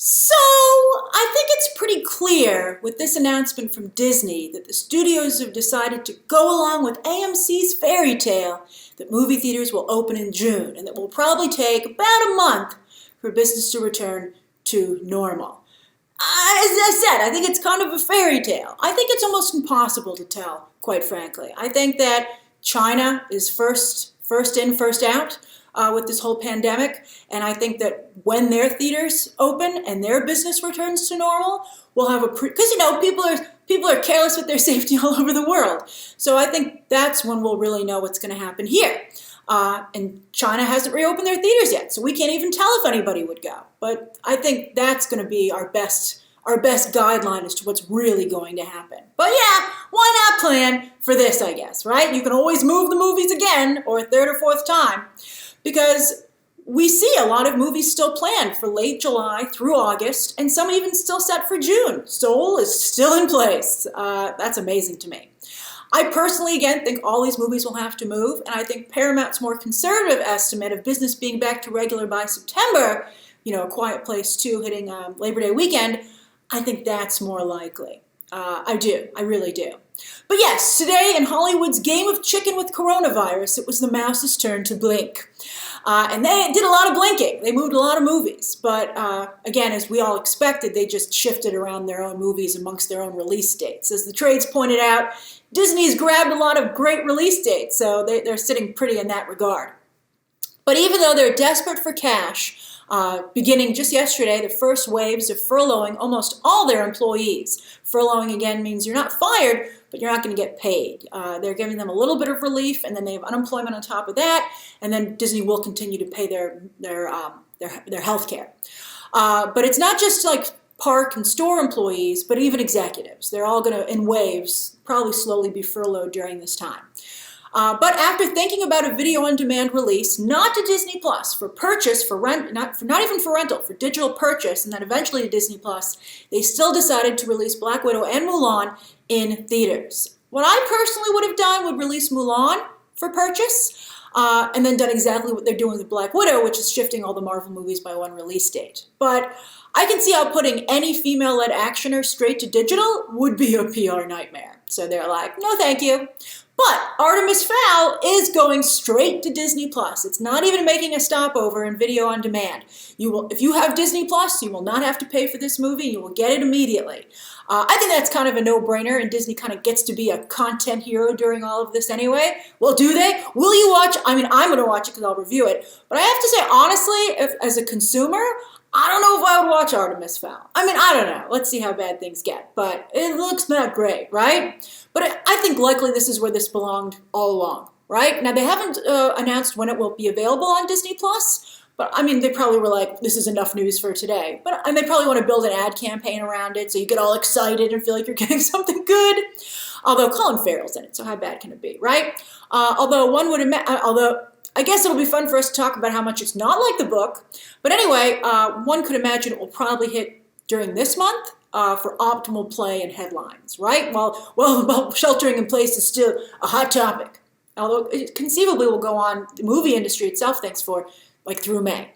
So, I think it's pretty clear with this announcement from Disney that the studios have decided to go along with AMC's fairy tale that movie theaters will open in June and that will probably take about a month for business to return to normal. As I said, I think it's kind of a fairy tale. I think it's almost impossible to tell, quite frankly. I think that China is first in, first out with this whole pandemic, and I think that when their theaters open and their business returns to normal, we'll have because people are careless with their safety all over the world. So I think that's when we'll really know what's going to happen here. And China hasn't reopened their theaters yet, so we can't even tell if anybody would go. But I think that's going to be our best guideline as to what's really going to happen. But yeah, why not plan for this, I guess, right? You can always move the movies again, or a third or fourth time, because we see a lot of movies still planned for late July through August, and some even still set for June. Soul is still in place. That's amazing to me. I personally, again, think all these movies will have to move, and I think Paramount's more conservative estimate of business being back to regular by September, A Quiet Place 2 hitting Labor Day weekend, I think that's more likely. I really do. But yes, today in Hollywood's game of chicken with coronavirus, it was the mouse's turn to blink. And they did a lot of blinking. They moved a lot of movies. But again, as we all expected, they just shifted around their own movies amongst their own release dates. As the trades pointed out, Disney's grabbed a lot of great release dates, so they're sitting pretty in that regard. But even though they're desperate for cash, beginning just yesterday, the first waves of furloughing almost all their employees. Furloughing, again, means you're not fired, but you're not going to get paid. They're giving them a little bit of relief, and then they have unemployment on top of that, and then Disney will continue to pay their health care. But it's not just like park and store employees, but even executives. They're all going to, in waves, probably slowly be furloughed during this time. But after thinking about a video-on-demand release, not to Disney Plus, for purchase, for rent, not even for rental, for digital purchase, and then eventually to Disney Plus, they still decided to release Black Widow and Mulan in theaters. What I personally would have done would release Mulan for purchase, and then done exactly what they're doing with Black Widow, which is shifting all the Marvel movies by one release date. But I can see how putting any female-led actioner straight to digital would be a PR nightmare. So they're like, no thank you. But Artemis Fowl is going straight to Disney Plus. It's not even making a stopover in video on demand. If you have Disney Plus, you will not have to pay for this movie. You will get it immediately. I think that's kind of a no-brainer, and Disney kind of gets to be a content hero during all of this anyway. Well, do they? Will you watch? I mean, I'm going to watch it because I'll review it. But I have to say, honestly, as a consumer, I don't know if I would watch Artemis Fowl. I mean, I don't know. Let's see how bad things get. But it looks not great, right? But I think likely this is where this belonged all along, right? Now, they haven't announced when it will be available on Disney Plus. But, I mean, they probably were like, this is enough news for today. And they probably want to build an ad campaign around it so you get all excited and feel like you're getting something good. Although Colin Farrell's in it, so how bad can it be, right? Although I guess it'll be fun for us to talk about how much it's not like the book. But anyway, one could imagine it will probably hit during this month for optimal play and headlines, right? Well, sheltering in place is still a hot topic. Although it conceivably will go on, the movie industry itself thinks for, like, through May.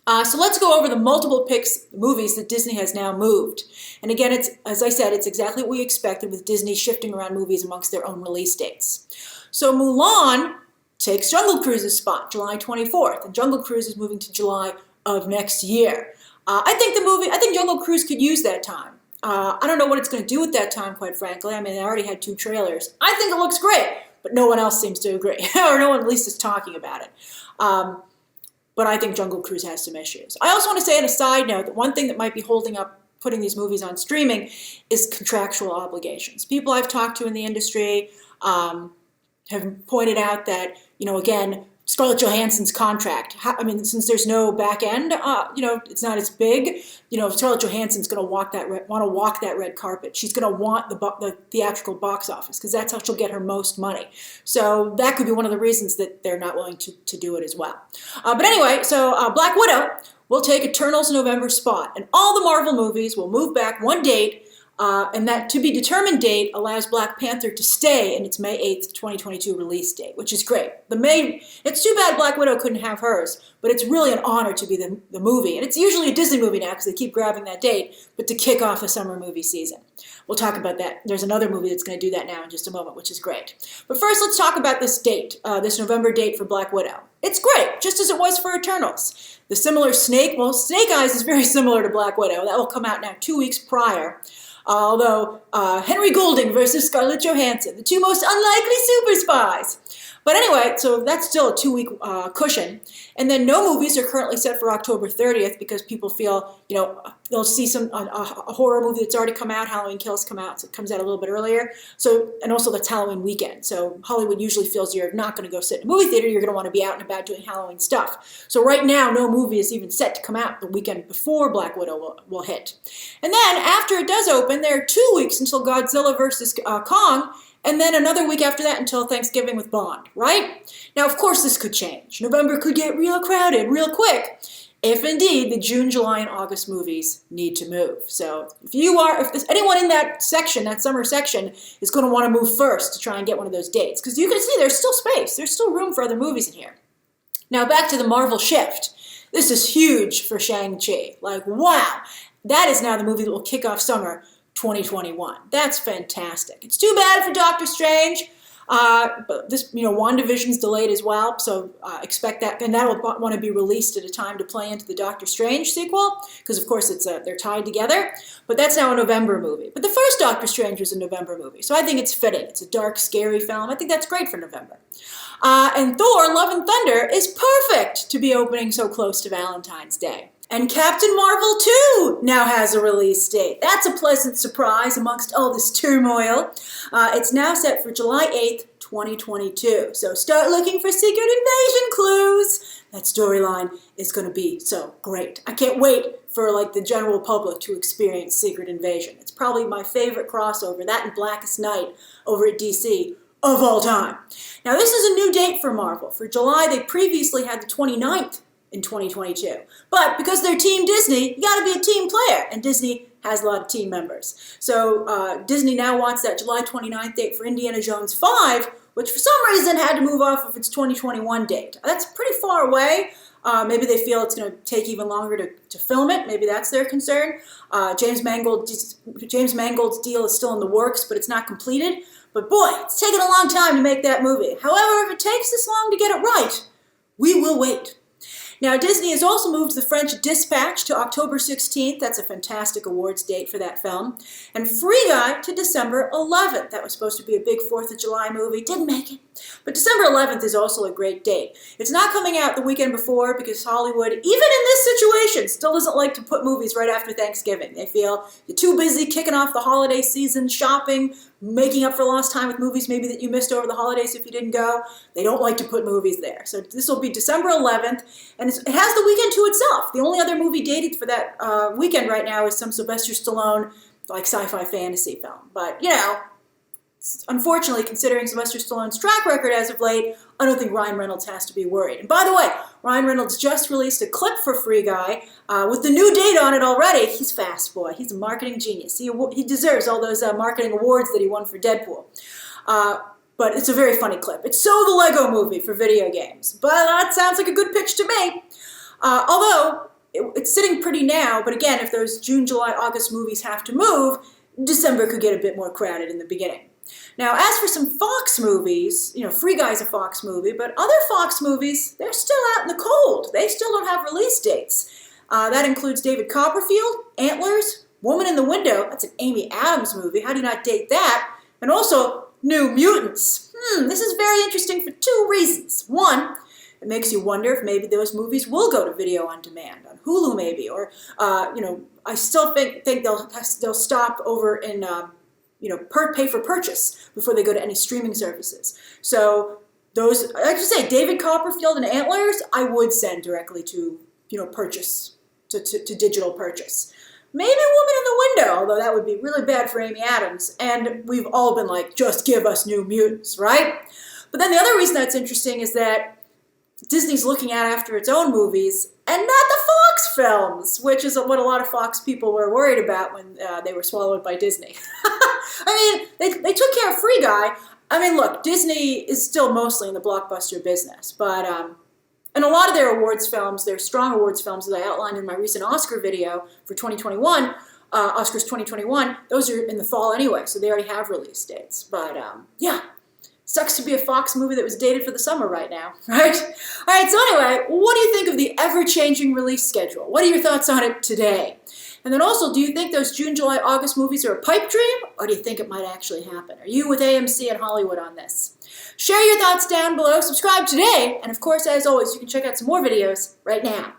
So let's go over the multiple movies that Disney has now moved. And again, as I said, it's exactly what we expected with Disney shifting around movies amongst their own release dates. So Mulan takes Jungle Cruise's spot, July 24th, and Jungle Cruise is moving to July of next year. I think Jungle Cruise could use that time. I don't know what it's going to do with that time, quite frankly. I mean, they already had 2 trailers. I think it looks great, but no one else seems to agree, or no one at least is talking about it. But I think Jungle Cruise has some issues. I also want to say on a side note that one thing that might be holding up putting these movies on streaming is contractual obligations. People I've talked to in the industry have pointed out that, again, Scarlett Johansson's contract. Since there's no back end, it's not as big. Scarlett Johansson's going to want to walk that red carpet. She's going to want the theatrical box office because that's how she'll get her most money. So that could be one of the reasons that they're not willing to do it as well. But anyway, so Black Widow will take Eternal's November spot, and all the Marvel movies will move back one date. And that to be determined date allows Black Panther to stay in its May 8th, 2022 release date, which is great. It's too bad Black Widow couldn't have hers, but it's really an honor to be the movie. And it's usually a Disney movie now because they keep grabbing that date, but to kick off the summer movie season. We'll talk about that. There's another movie that's going to do that now in just a moment, which is great. But first, let's talk about this date, this November date for Black Widow. It's great, just as it was for Eternals. The similar Snake Eyes is very similar to Black Widow. That will come out now 2 weeks prior. Although Henry Golding versus Scarlett Johansson, the two most unlikely super spies. But anyway, so that's still a 2-week cushion. And then no movies are currently set for October 30th because people feel, they'll see a horror movie that's already come out, Halloween Kills come out, so it comes out a little bit earlier. So, and also that's Halloween weekend. So Hollywood usually feels you're not going to go sit in a movie theater, you're going to want to be out and about doing Halloween stuff. So right now, no movie is even set to come out the weekend before Black Widow will hit. And then after it does open, there are 2 weeks until Godzilla versus Kong, and then another week after that until Thanksgiving with Bond, right? Now, of course, this could change. November could get real crowded real quick if indeed the June, July, and August movies need to move. So if there's anyone in that section, that summer section, is going to want to move first to try and get one of those dates. Because you can see there's still space. There's still room for other movies in here. Now, back to the Marvel shift. This is huge for Shang-Chi. Like, wow. That is now the movie that will kick off summer 2021. That's fantastic. It's too bad for Doctor Strange, but this, WandaVision's delayed as well, so expect that, and that will want to be released at a time to play into the Doctor Strange sequel, because of course they're tied together, but that's now a November movie. But the first Doctor Strange was a November movie, so I think it's fitting. It's a dark, scary film. I think that's great for November. And Thor, Love and Thunder is perfect to be opening so close to Valentine's Day. And Captain Marvel 2 now has a release date. That's a pleasant surprise amongst all this turmoil. It's now set for July 8th, 2022. So start looking for Secret Invasion clues. That storyline is going to be so great. I can't wait for the general public to experience Secret Invasion. It's probably my favorite crossover, that and Blackest Night over at DC of all time. Now this is a new date for Marvel. For July, they previously had the 29th. In 2022. But because they're Team Disney, you gotta be a team player, and Disney has a lot of team members. So Disney now wants that July 29th date for Indiana Jones 5, which for some reason had to move off of its 2021 date. That's pretty far away. Maybe they feel it's going to take even longer to film it. Maybe that's their concern. James Mangold's deal is still in the works, but it's not completed. But boy, it's taken a long time to make that movie. However, if it takes this long to get it right, we will wait. Now, Disney has also moved The French Dispatch to October 16th. That's a fantastic awards date for that film. And Free Guy to December 11th. That was supposed to be a big 4th of July movie. Didn't make it. But December 11th is also a great date. It's not coming out the weekend before because Hollywood, even in this situation, still doesn't like to put movies right after Thanksgiving. They feel you're too busy kicking off the holiday season, shopping, making up for lost time with movies maybe that you missed over the holidays if you didn't go. They don't like to put movies there. So this will be December 11th, and it has the weekend to itself. The only other movie dated for that weekend right now is some Sylvester Stallone, sci-fi fantasy film. But, unfortunately, considering Sylvester Stallone's track record as of late, I don't think Ryan Reynolds has to be worried. And by the way, Ryan Reynolds just released a clip for Free Guy with the new date on it already. He's fast, boy. He's a marketing genius. He deserves all those marketing awards that he won for Deadpool. But it's a very funny clip. It's so the Lego Movie for video games. But that sounds like a good pitch to me. Although, it's sitting pretty now, but again, if those June, July, August movies have to move, December could get a bit more crowded in the beginning. Now, as for some Fox movies, Free Guy's a Fox movie, but other Fox movies, they're still out in the cold. They still don't have release dates. That includes David Copperfield, Antlers, Woman in the Window, that's an Amy Adams movie, how do you not date that? And also, New Mutants. This is very interesting for two reasons. One, it makes you wonder if maybe those movies will go to video on demand, on Hulu maybe, or, I still think they'll stop over in, pay for purchase before they go to any streaming services. So those, like I say, David Copperfield and Antlers, I would send directly to, purchase, to digital purchase. Maybe Woman in the Window, although that would be really bad for Amy Adams. And we've all been like, just give us New Mutants, right? But then the other reason that's interesting is that Disney's looking at after its own movies and not the Fox films, which is what a lot of Fox people were worried about when they were swallowed by Disney. I mean, they took care of Free Guy. I mean, look, Disney is still mostly in the blockbuster business, but And a lot of their awards films, their strong awards films, as I outlined in my recent Oscar video for 2021, Oscars 2021, those are in the fall anyway, so they already have release dates. But yeah, sucks to be a Fox movie that was dated for the summer right now, right? All right, so anyway, what do you think of the ever-changing release schedule? What are your thoughts on it today? And then also, do you think those June, July, August movies are a pipe dream, or do you think it might actually happen? Are you with AMC and Hollywood on this? Share your thoughts down below, subscribe today, and of course, as always, you can check out some more videos right now.